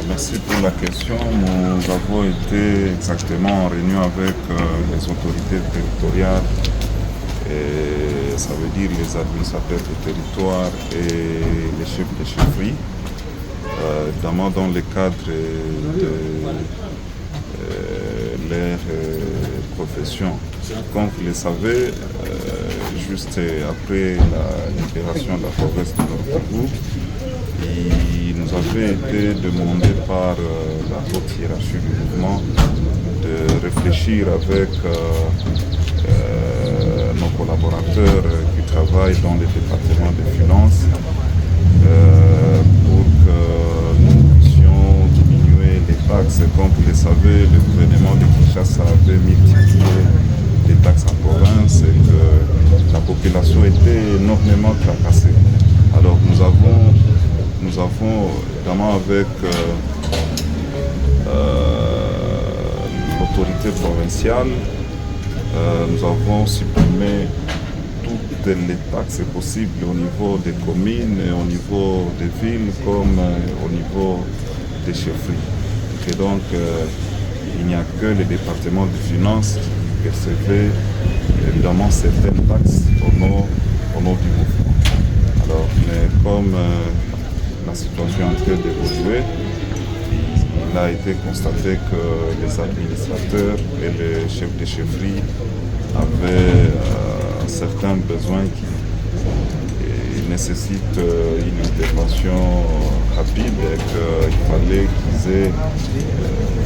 Merci pour la question. Nous avons été exactement en réunion avec les autorités territoriales, et ça veut dire les administrateurs du territoire et les chefs de chefferie, notamment dans le cadre de leur profession. Comme vous le savez, juste après la libération de la province de Nord-Kivu, il nous avait été demandé par la haute hiérarchie du mouvement de réfléchir avec nos collaborateurs qui travaillent dans le département des finances pour que nous puissions diminuer les taxes. Comme vous le savez, le gouvernement de Kinshasa avait multiplié les taxes en province et que la population était énormément tracassée. Alors nous avons notamment avec l'autorité provinciale, nous avons supprimé toutes les taxes possibles au niveau des communes, et au niveau des villes comme au niveau des chefferies. Et donc il n'y a que les départements de finances qui percevaient évidemment certaines taxes au nom du mouvement. Alors, mais comme la situation est en train d'évoluer, il a été constaté que les administrateurs et les chefs de chefferie avaient certains besoins qui nécessitent une intervention rapide et qu'il fallait qu'ils aient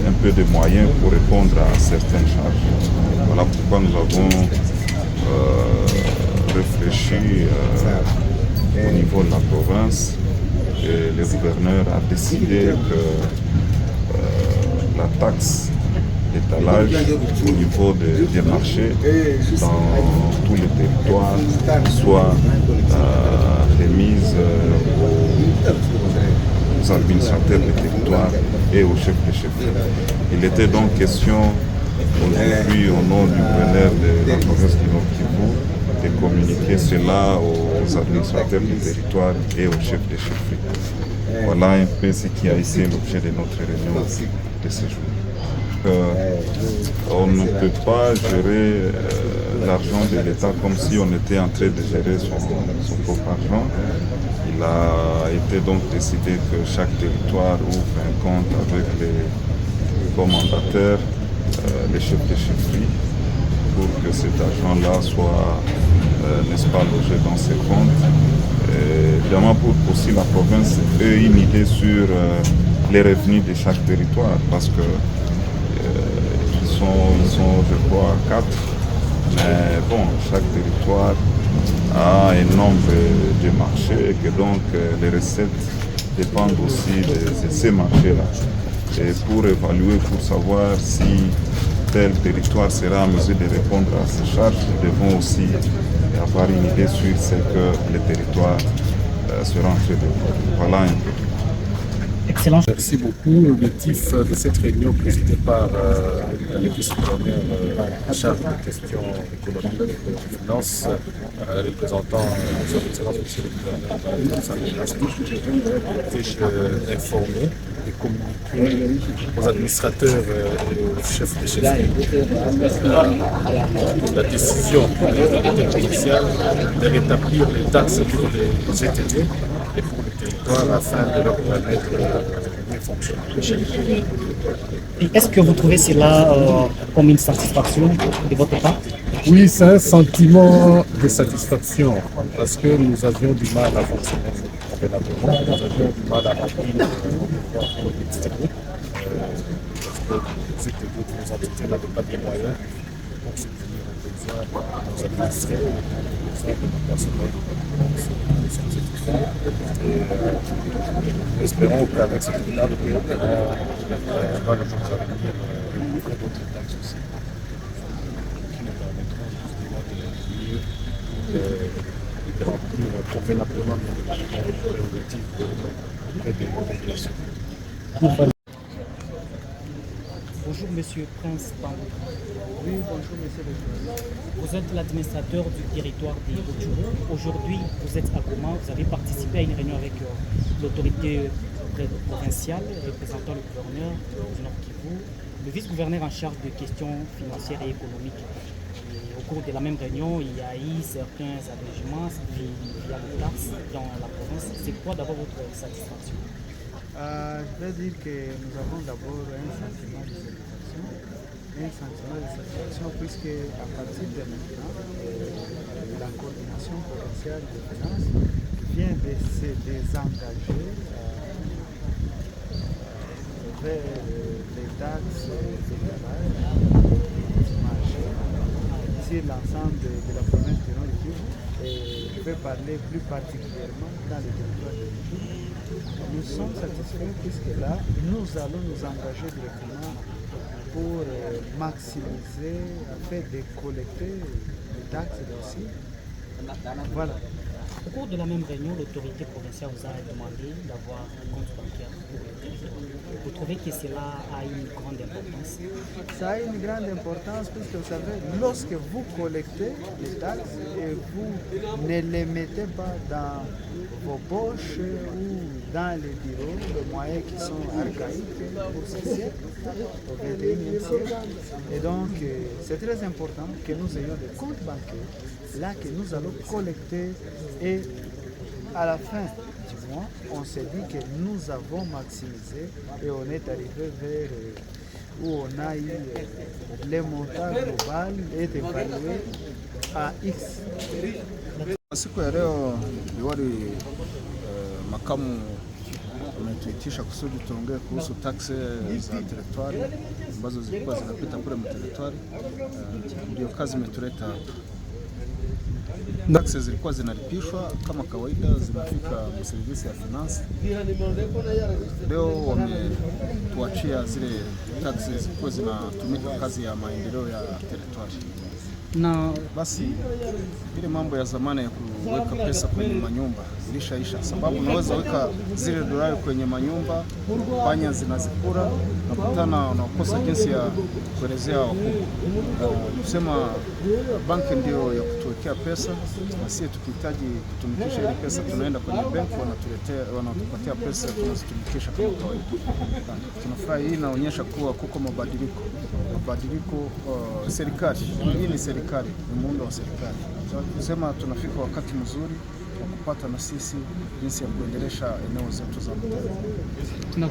un peu de moyens pour répondre à certaines charges. Voilà pourquoi nous avons réfléchi au niveau de la province, et le gouverneur a décidé que la taxe d'étalage au niveau des marchés dans tous les territoires soit remise aux administrateurs des territoires et aux chefs de chefferie. Il était donc question aujourd'hui au nom du gouverneur de la province du Nord-Kivu de communiquer cela aux administrateurs du territoire et aux chefs de chefferie. Voilà un peu ce qui a été l'objet de notre réunion de ce jour. On ne peut pas gérer l'argent de l'État comme si on était en train de gérer son propre argent. Il a été donc décidé que chaque territoire ouvre un compte avec les commandateurs, les chefs de chefferie, pour que cet argent-là soit, n'est-ce pas, logé dans ces comptes. Et évidemment, pour aussi la province ait une idée sur les revenus de chaque territoire, parce que ils sont, je crois, 4. Mais bon, chaque territoire a un nombre de marchés et que donc les recettes dépendent aussi de ces marchés-là. Et pour évaluer, pour savoir si tel territoire sera en mesure de répondre à ces charges, nous devons aussi avoir une idée sur ce que le territoire sera en train de faire. Voilà un peu. Excellent. Merci beaucoup. L'objectif de cette réunion présidée par le vice-gouverneur en charge des questions économiques et de finances, représentant son excellence monsieur le gouverneur était informé et communiquer aux administrateurs et aux chefs de chefferie la décision de l'autorité provinciale de rétablir les taxes pour les GTD et pour les territoires afin de leur permettre de fonctionner. Et est-ce que vous trouvez cela comme une satisfaction de votre part? Oui, c'est un sentiment de satisfaction parce que nous avions du mal à fonctionner convenablement, nous avions du mal à remplir les TTD parce que les TTD de nos entités n'avaient pas de moyens pour soutenir les besoins de nos administrés, les besoins de nos personnels. Nous espérons qu'avec cette étape, nous pourrons nous parvenir d'autres taxes aussi, qui nous permettront justement de remplir convenablement nos prérogatives auprès des populations. Bonjour Monsieur Prince Pambou. Oui, bonjour Monsieur le Président. Vous êtes l'administrateur du territoire des Rutshuru. Aujourd'hui, vous êtes à Goma, vous avez participé à une réunion avec l'autorité provincial représentant le gouverneur du Nord Kivu, le vice-gouverneur en charge des questions financières et économiques. Et au cours de la même réunion, il y a eu certains allégements via les taxes dans la province. C'est quoi d'abord votre satisfaction? Je vais dire que nous avons d'abord un sentiment de satisfaction. Un sentiment de satisfaction puisque à partir de maintenant, la coordination provinciale des finances vient de se désengager vers les taxes fédérales sur l'ensemble de la province de Nord-Kivu. Et je vais parler plus particulièrement dans le territoire de Kivu. Nous sommes satisfaits puisque là, nous allons nous engager directement pour maximiser, afin de collecter les taxes aussi. Voilà. Au cours de la même réunion, l'autorité provinciale vous a demandé d'avoir un compte bancaire pour le territoire. Vous trouvez que cela a une grande importance? Ça a une grande importance puisque vous savez, lorsque vous collectez les taxes et vous ne les mettez pas dans vos poches ou dans les bureaux, les moyens qui sont archaïques pour ce siècle, au XXIe siècle. Et donc, c'est très important que nous ayons des comptes bancaires là que nous allons collecter et à la fin du mois, on s'est dit que nous avons maximisé et on est arrivé vers où on a eu les montants global est évalué à X. Siku ya leo liwali makamu ametuitisha kusudi tuongee kuhusu taksi za teritwari ambazo zilikuwa zinapita kule materitwari. Ndio kazi imetuleta hapa. Taksi zilikuwa zinalipishwa kama kawaida, zimefika servisi ya finance. Leo wametuachia zile taksi zilikuwa zinatumika kazi ya maendeleo ya teritwari. Na basi ile mambo ya zamani ya kuweka pesa kwenye manyumba ilishaisha, sababu unaweza weka zile dolari kwenye manyumba, panya zinazikura na kutana unakosa jinsi ya kuelezea wakubwa. Kusema banki ndio ya kutuwekea pesa, na sisi tukihitaji kutumikisha ile pesa tunaenda kwenye benki, wanatupatia pesa tunazitumikisha kama kawaida. Tunafurahi, hii inaonyesha kuwa kuko mabadiliko. Serikali hii ni serikali, ni muundo wa serikali. Kusema tunafika wakati mzuri wa kupata na sisi jinsi ya kuendelesha eneo zetu za mtaa.